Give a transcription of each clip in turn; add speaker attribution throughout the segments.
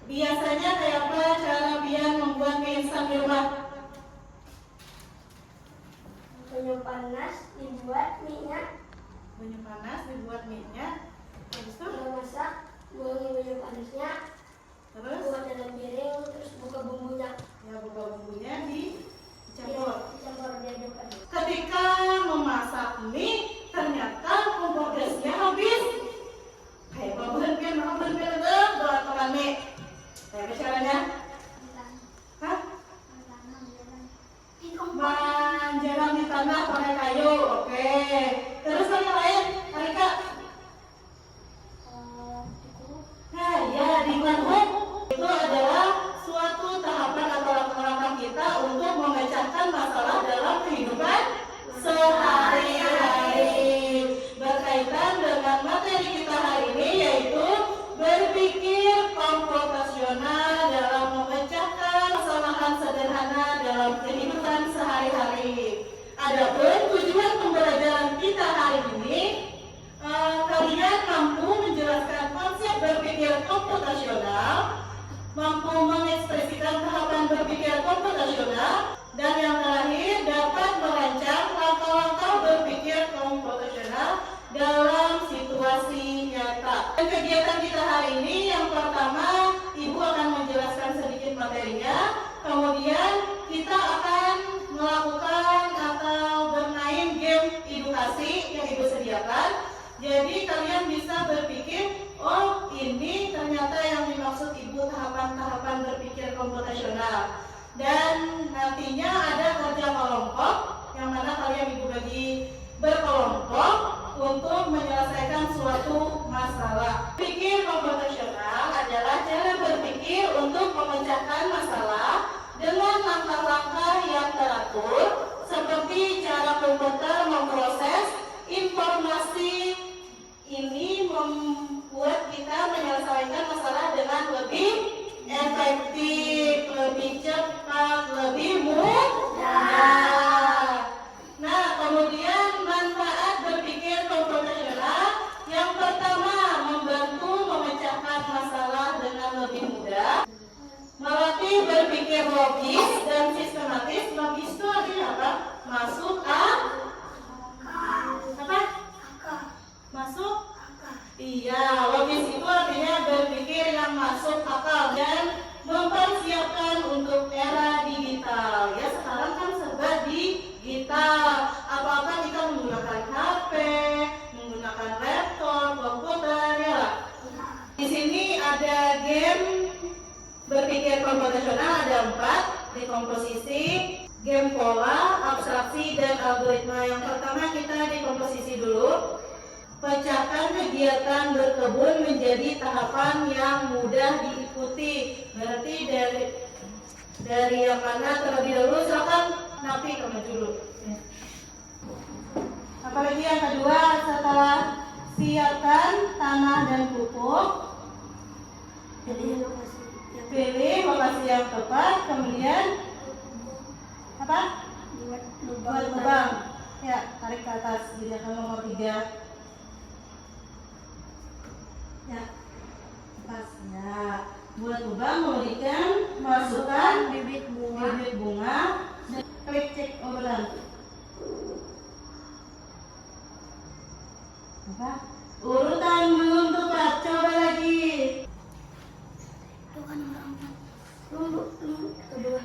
Speaker 1: Biasanya kayak apa cara Bian membuat mie instan di rumah?
Speaker 2: Banyu panas dibuat minyak.
Speaker 1: Banyu panas dibuat minyak. Habis itu
Speaker 2: Masak, buangin banyu panasnya.
Speaker 1: terus
Speaker 2: Buat dalam piring, terus buka bumbunya.
Speaker 1: ya buka bumbunya dicampur.
Speaker 2: Dicampur diaduk.
Speaker 1: Ketika memasak mie ternyata kompor gasnya habis. Kayak berhenti buat makan mie. Kayak apa caranya? Hah? Menjelang di tanah pakai kayu. Oke. Terus yang lain, Arika? Nah, ya di manhub itu adalah suatu tahapan atau langkah-langkah kita untuk memecahkan masalah dalam kehidupan sehari-hari. Berkaitan dengan materi kita hari ini yaitu berpikir komputasional dalam memecahkan permasalahan sederhana dalam kehidupan sehari-hari. Adapun tujuan pembelajaran kita hari ini, kalian mampu menjelaskan konsep berpikir komputasional, mampu mengekspresikan tahapan berpikir komputasional, dan yang terakhir dapat merancang langkah-langkah berpikir komputasional dalam situasi nyata. Dan kegiatan kita hari ini yang pertama, Ibu akan menjelaskan sedikit materinya, kemudian kita akan melakukan atau bermain game edukasi yang Ibu sediakan. Jadi kalian bisa berpikir, oh ini ternyata yang dimaksud Ibu tahapan-tahapan berpikir komputasional. Dan nantinya ada kerja kelompok yang mana kalian Ibu bagi berkelompok untuk menyelesaikan suatu masalah. Pikir komputasional adalah cara berpikir untuk memecahkan masalah dengan langkah-langkah yang teratur, seperti cara komputer memproses informasi. Ini membuat kita menyelesaikan masalah dengan lebih efektif, lebih cepat, lebih mudah. Nah, kemudian manfaat berpikir komputasional yang pertama, membantu memecahkan masalah dengan lebih mudah, melatih berpikir logis dan sistematis. Logis itu artinya apa? Masuk akal. Apa? Masuk? Iya, logis itu artinya berpikir yang masuk akal dan mempersiapkan untuk era digital. Ya, sekarang kan serba digital. Apa-apa kita menggunakan HP, menggunakan laptop, komputer, ya. Di sini ada game berpikir komputasional, ada 4, dekomposisi, game pola, abstraksi, dan algoritma. Yang pertama kita dekomposisi dulu. Pecahkan kegiatan berkebun menjadi tahapan yang mudah diikuti. Berarti dari yang mana terlebih dahulu, silakan Nafi ke maju dulu. Apalagi yang kedua, setelah siapkan tanah dan pupuk, pilih lokasi yang tepat, kemudian apa? Buat lubang. Ya, tarik ke atas. Jadi akan nomor 3. Ya, pas ya. Buat lubang, kemudian masukkan bibit bunga. Klik cek obrolan. Apa? Urutan belum tepat. Coba lagi.
Speaker 2: Itu kan nomor 4. Nomor kedua.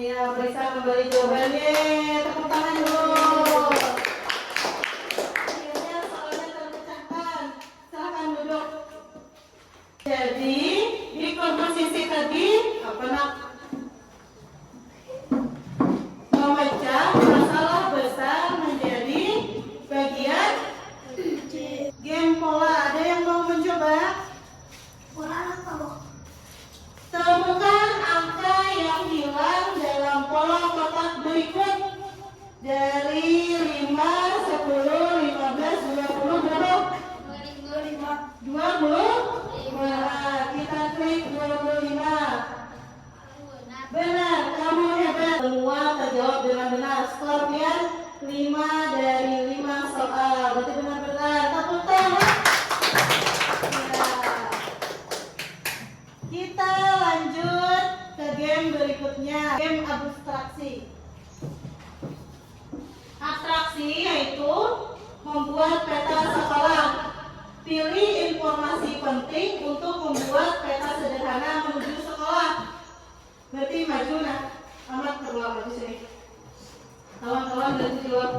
Speaker 1: Ya, bisa memberi jawabannya. Tepuk tangan dulu. Akhirnya soalnya terpecahkan. Silahkan duduk. Jadi, di komposisi tadi, apa nak? Memecah masalah besar menjadi bagian game pola. Ada yang mau mencoba?
Speaker 2: Pola apa, Bu?
Speaker 1: Temukan angka yang hilang dalam pola kotak berikut dari 5, 10, 15, 20 berapa? 20? Nah, kita klik 25. Benar, kamu hebat. Semua terjawab dengan benar. Skor kalian 5 dari 5 soal. Berarti benar-benar. Tepuk tangan. Ya. Kita lanjut ke game berikutnya, game abstraksi. Abstraksi yaitu membuat peta sekolah. Pilih informasi penting untuk membuat peta sederhana menuju sekolah. Berarti maju nah, amat keluar maju sini. Kawan-kawan berarti keluar.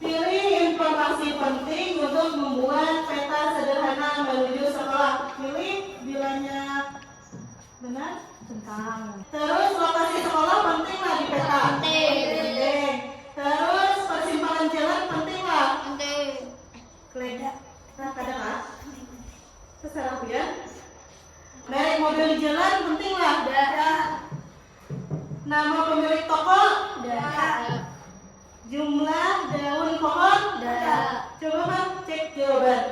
Speaker 1: Pilih informasi penting untuk membuat peta sederhana menuju sekolah. Pilih bilanya benar, centang. Terus lokasi sekolah pentinglah di peta. Penting. Terus persimpangan jalan pentinglah. Keleda. Nah, kadang ah. Terserah ya. Merek mobil di jalan pentinglah. Nama pemilik toko. Jumlah daun pohon. Coba Bang cek jawaban.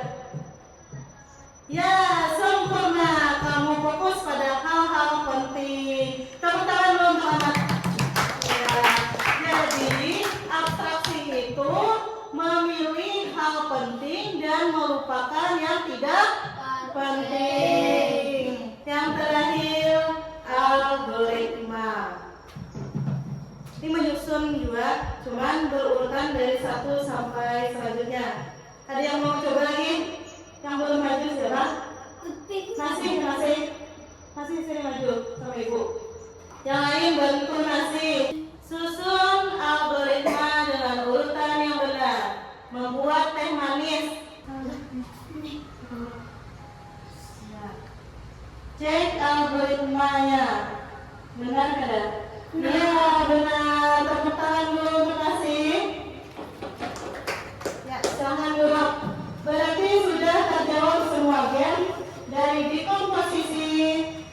Speaker 1: Ya, sempurna. Kamu fokus pada hal-hal penting. Tepuk tangan dulu untuk anak. Ya, jadi abstraksi itu memilih hal penting dan melupakan yang tidak penting. Yang terakhir, algoritma. Ini menyusun juga, cuman berurutan dari 1 sampai selanjutnya. Ada yang mau coba lagi? Yang belum maju siapa? Nasi sini maju sama ibu. Yang lain bantu nasi. Susun algoritma dengan urutan yang benar. Membuat teh manis. Cek algoritmanya. Benar tidak? Iya benar. Tepuk tangan dulu, terima kasih. Ya, silahkan dulu. Berarti sudah terjawab semua game dari dekomposisi,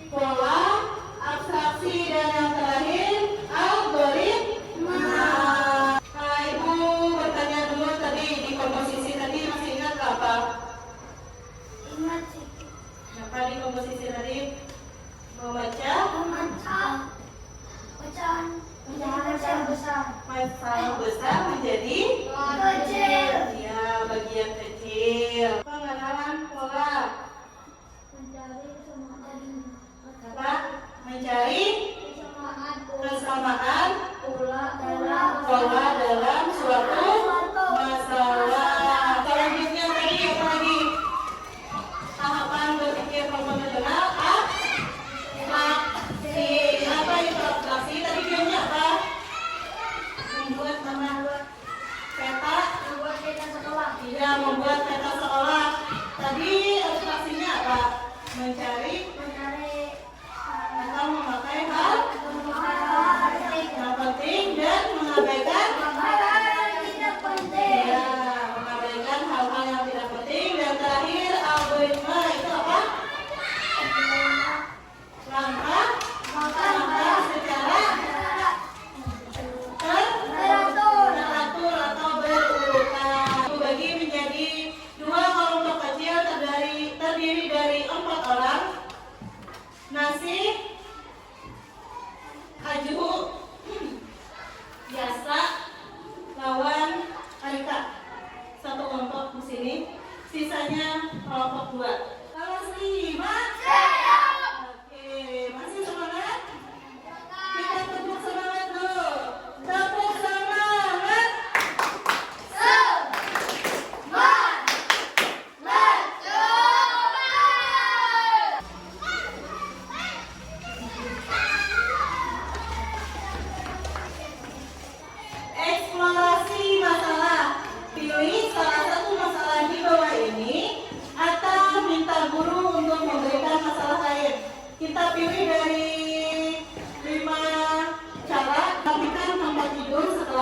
Speaker 1: pola, abstraksi, dan yang terakhir algoritma. Nah, ibu bertanya dulu tadi dekomposisi tadi masih ingat apa?
Speaker 2: Ingat sih.
Speaker 1: Apa dekomposisi tadi? Membaca
Speaker 2: Pecahan besar.
Speaker 1: masalah besar menjadi
Speaker 2: Kecil.
Speaker 1: ya bagian kecil. Pengenalan pola. Apa? Mencari kesamaan pola dalam suatu masalah. Selanjutnya tadi apa lagi? Tahapan berpikir konvensional. Abstraksi. Apa itu abstraksi? Tadi gamenya apa? Membuat nama peta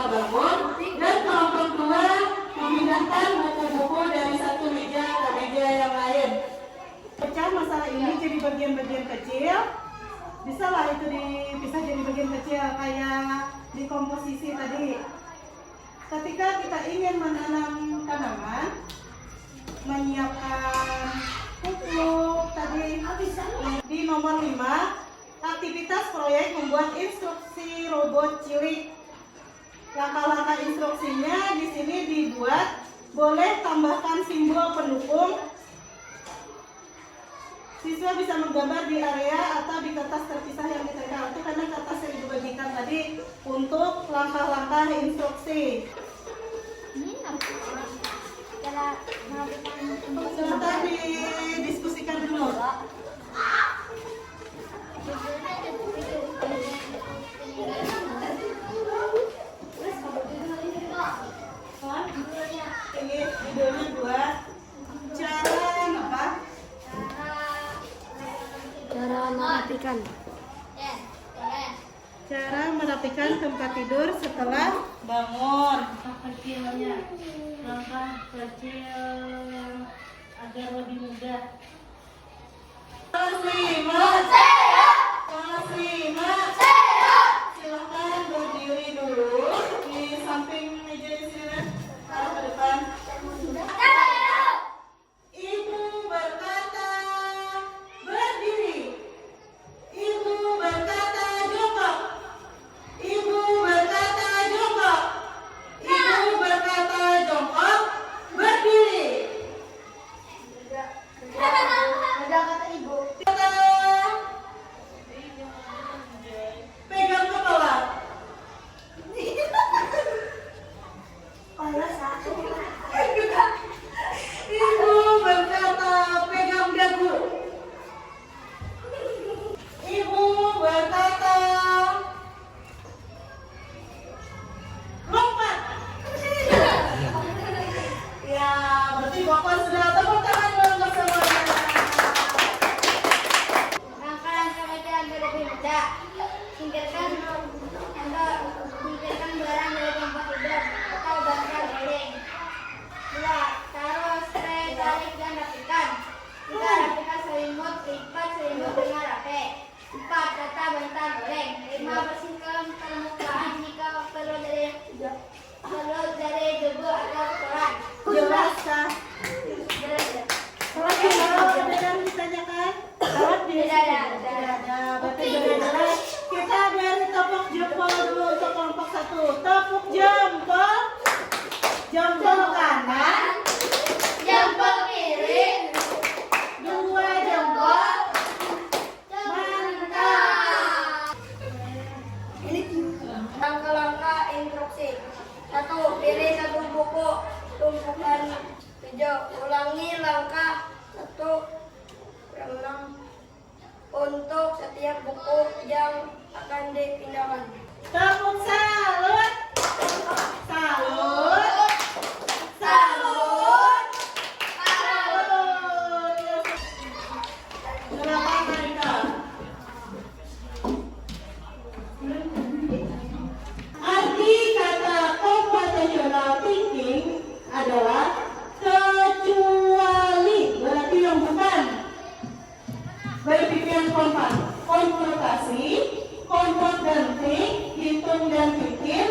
Speaker 1: bangun, dan kelompok 2 memindahkan buku-buku dari satu meja ke meja yang lain. Pecah masalah ini jadi bagian-bagian kecil. Bisa lah itu dipisah jadi bagian kecil kayak di komposisi tadi. Ketika kita ingin menanam tanaman, menyiapkan pupuk tadi di nomor 5, aktivitas proyek membuat instruksi robot cilik. Langkah-langkah instruksinya di sini dibuat, boleh tambahkan simbol pendukung. Siswa bisa menggambar di area atau di kertas terpisah yang ditempel. Itu karena kertas yang dibagikan tadi untuk langkah-langkah instruksi. Silakan didiskusikan dulu. Ini videonya 2. Cara apa?
Speaker 2: Cara merapikan.
Speaker 1: Cara merapikan tempat tidur setelah bangun.
Speaker 3: Langkah kecilnya, langkah kecil agar lebih mudah.
Speaker 1: Kelas 5. Kelas 5. Silahkan berdiri dulu di samping meja di sini. Arah ke depan. Ibu berkata berdiri. Ibu berkata jongkok. Ibu berkata jongkok. Ibu berkata jongkok. Berdiri.
Speaker 2: Ada kata ibu.
Speaker 1: Kata pegang kepala.
Speaker 2: Oh ya satu.
Speaker 1: Ibu berkata pegang dagu. Ibu berkata lompat. Ya, berarti Bapak sudah tepuk tangan untuk semuanya.
Speaker 2: Langkah-langkah kecil agar lebih mudah. Singkirkan barang dari tempat tidur atau bantal guling. 2. Taruh spray, tarik dan rapikan. 3. Rapikan selimut, lipat selimut dengan rapi. 4. Tata bantal guling. 5. Bersihkan permukaan jika perlu dari debu atau kotoran.
Speaker 1: Jelas kah?
Speaker 2: Jelas ya?
Speaker 1: Kalau ada yang ditanyakan, jawab di
Speaker 2: Tidak ada.
Speaker 1: Berarti sudah jelas. Kita dari tepuk jempol dulu untuk kelompok 1. Tepuk jempol. Jempol kanan.
Speaker 2: Jempol kiri.
Speaker 1: 2 jempol. Mantap.
Speaker 2: Langkah-langkah instruksi. 1. Pilih satu buku, tumpukan hijau. Ulangi langkah 1/6 untuk setiap buku yang akan dipindahkan.
Speaker 1: Tepuk salut. Salut.
Speaker 2: Salut.
Speaker 1: Salut. Silakan Marika. Arti kata computational thinking adalah kecuali, berarti yang bukan. Berpikiran komputasi, komput dan think, hitung dan pikir,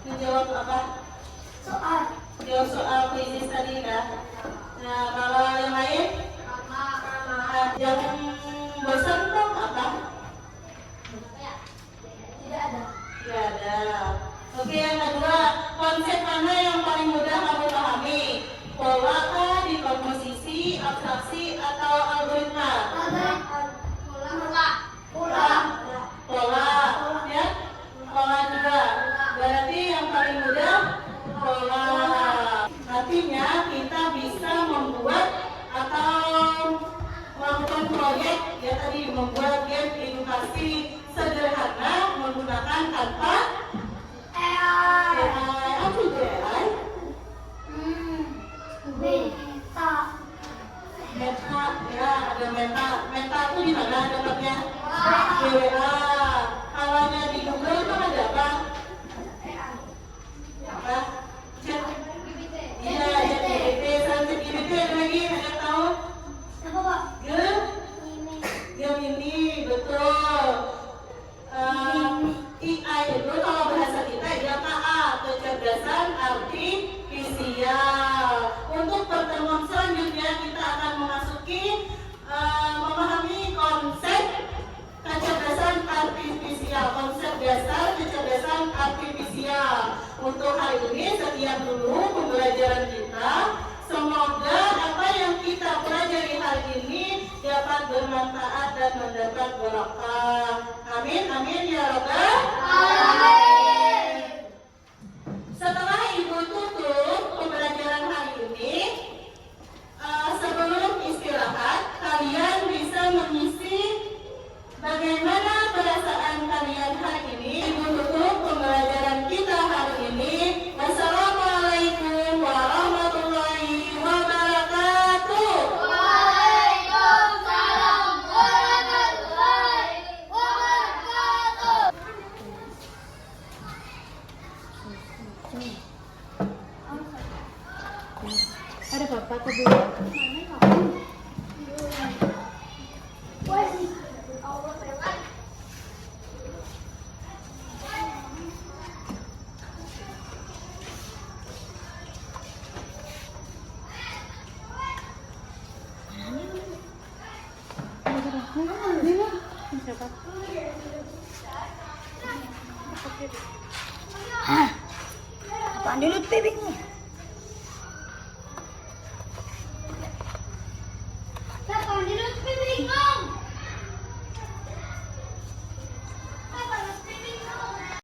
Speaker 1: Menjawab apa?
Speaker 2: Soal.
Speaker 1: Jawab soal kuisis tadi kan? Nah, kalau yang lain? Yang bosan tuh apa?
Speaker 2: Tidak ada.
Speaker 1: Tidak ada. Oke, yang kedua, konsep mana yang paling mudah kamu pahami? Pola kah, dekomposisi, abstraksi, atau algoritma? Pola, ya? Pola juga. Berarti yang paling mudah pola. Artinya kita bisa membuat atau melakukan proyek, ya tadi membuat game edukasi sederhana menggunakan tanpa AI. Apa itu AI? Meta, ya ada meta. Meta itu di mana dapatnya? Di WA. Kalau di Google itu ada apa? Apa? Chat. Iya, chat GPT. Selain chat GPT ada lagi, ada tahu? Gemini, betul. AI itu kalau bahasa kita ya KA, kecerdasan artifisial. Untuk pertemuan selanjutnya kita akan memasuki memahami konsep kecerdasan artifisial, konsep dasar kecerdasan artifisial. Untuk hari ini sekian dulu pembelajaran kita. Semoga apa yang kita pelajari hari ini dapat bermanfaat dan mendapat berkah. Amin, amin ya Rabbal alamin. Setelah Ibu tutup pembelajaran hari ini, sebelum istirahat, kalian bisa mengisi bagaimana perasaan kalian hari ini. Ibu tutup pembelajaran kita hari ini. Wassalamualaikum warahmatullahi wabarakatuh.
Speaker 3: Ada bapak kedua.
Speaker 2: Apaan dulu, Bebek nih?